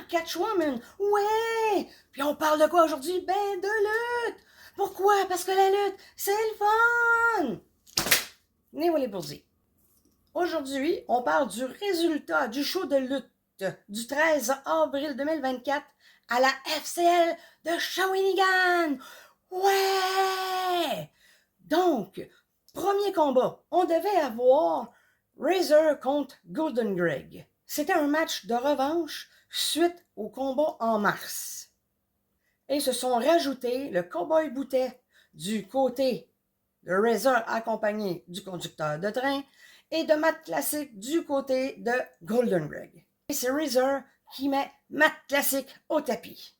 Catchwoman! Ouais! Puis on parle de quoi aujourd'hui? Ben, de lutte! Pourquoi? Parce que la lutte, c'est le fun! Néo pour dire. Aujourd'hui, on parle du résultat du show de lutte du 13 avril 2024 à la FCL de Shawinigan! Ouais! Donc, premier combat, on devait avoir Razor contre Golden Greg. C'était un match de revanche suite au combat en mars. Et se sont rajoutés le Cowboy Boutet du côté de Razor accompagné du conducteur de train et de Matt Classic du côté de Golden Greg. Et c'est Razor qui met Matt Classic au tapis.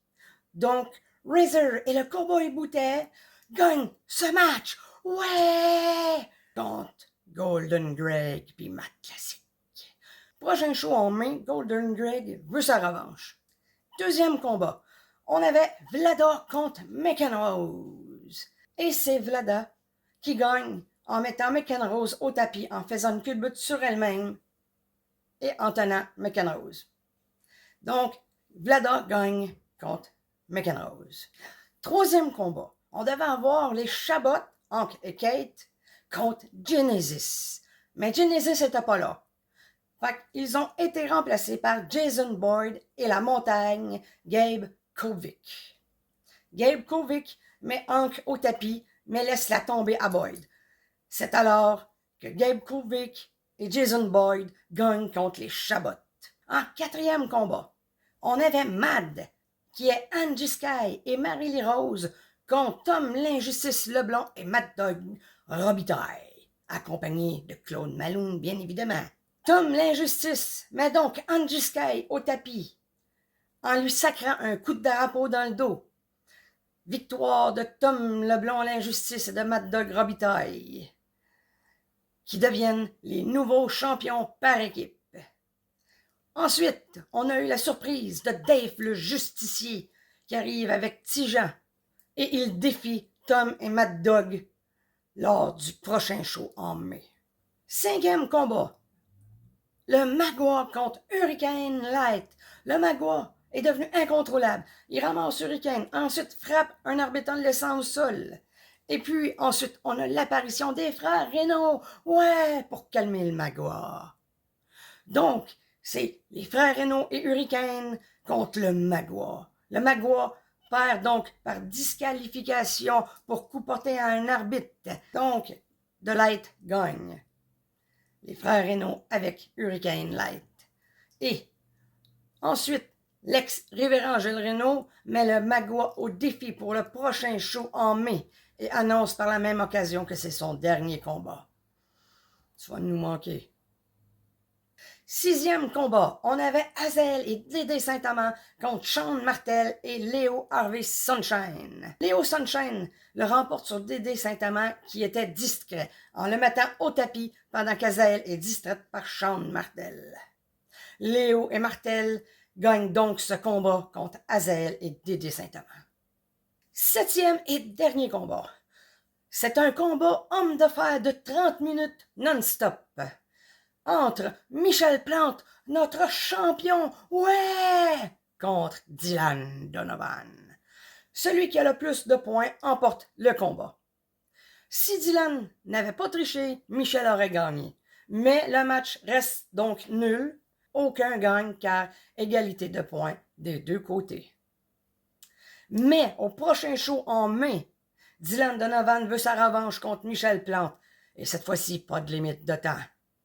Donc, Razor et le Cowboy Boutet gagnent ce match. Ouais! Contre Golden Greg puis Matt Classic. Prochain show en mai, Golden Greg veut sa revanche. Deuxième combat, on avait Vlada contre McEnroe. Et c'est Vlada qui gagne en mettant McEnroe au tapis, en faisant une culbute sur elle-même et en tenant McEnroe. Donc, Vlada gagne contre McEnroe. Troisième combat, on devait avoir les Chabot, Hank et Kate, contre Genesis. Mais Genesis n'était pas là. Fait qu'ils ont été remplacés par Jason Boyd et la montagne Gabe Kovic. Gabe Kovic met Hank au tapis, mais laisse la tomber à Boyd. C'est alors que Gabe Kovic et Jason Boyd gagnent contre les Chabot. En quatrième combat, on avait Mad, qui est Angie Sky et Marie-Lee Rose, contre Tom l'Injustice Leblanc et Mad Dog Robitaille, accompagné de Claude Malone, bien évidemment. Tom l'Injustice met donc Angie Sky au tapis, en lui sacrant un coup de drapeau dans le dos. Victoire de Tom Leblanc l'Injustice et de Mad Dog Robitaille, qui deviennent les nouveaux champions par équipe. Ensuite, on a eu la surprise de Dave le Justicier, qui arrive avec Tijan, et il défie Tom et Mad Dog lors du prochain show en mai. Cinquième combat, le Magua contre Hurricane Light. Le Magua est devenu incontrôlable. Il ramasse Hurricane, ensuite frappe un arbitre en le laissant au sol. Et puis ensuite, on a l'apparition des frères Renault. Ouais, pour calmer le Magua. Donc, c'est les frères Renault et Hurricane contre le Magua. Le Magua perd donc par disqualification pour coup porté à un arbitre. Donc, The Light gagne. Les frères Renault avec Hurricane Light. Et ensuite, l'ex-révérend Gilles Renault met le Magua au défi pour le prochain show en mai et annonce par la même occasion que c'est son dernier combat. Tu vas nous manquer. Sixième combat, on avait Hazel et Dédé Saint-Amand contre Sean Martel et Léo Harvey Sunshine. Léo Sunshine le remporte sur Dédé Saint-Amand qui était discret en le mettant au tapis pendant qu'Hazel est distraite par Sean Martel. Léo et Martel gagnent donc ce combat contre Hazel et Dédé Saint-Amand. Septième et dernier combat. C'est un combat homme de fer de 30 minutes non-stop entre Michel Plante, notre champion, ouais, contre Dylan Donovan. Celui qui a le plus de points emporte le combat. Si Dylan n'avait pas triché, Michel aurait gagné. Mais le match reste donc nul. Aucun gagne car égalité de points des deux côtés. Mais au prochain show en mai, Dylan Donovan veut sa revanche contre Michel Plante. Et cette fois-ci, pas de limite de temps.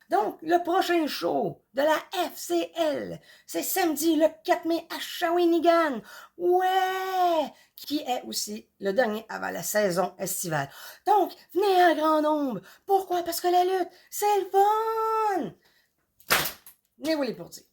Donc, le prochain show de la FCL, c'est samedi le 4 mai à Shawinigan. Ouais! Qui est aussi le dernier avant la saison estivale. Donc, venez en grand nombre. Pourquoi? Parce que la lutte, c'est le fun! Venez vous les pour dire.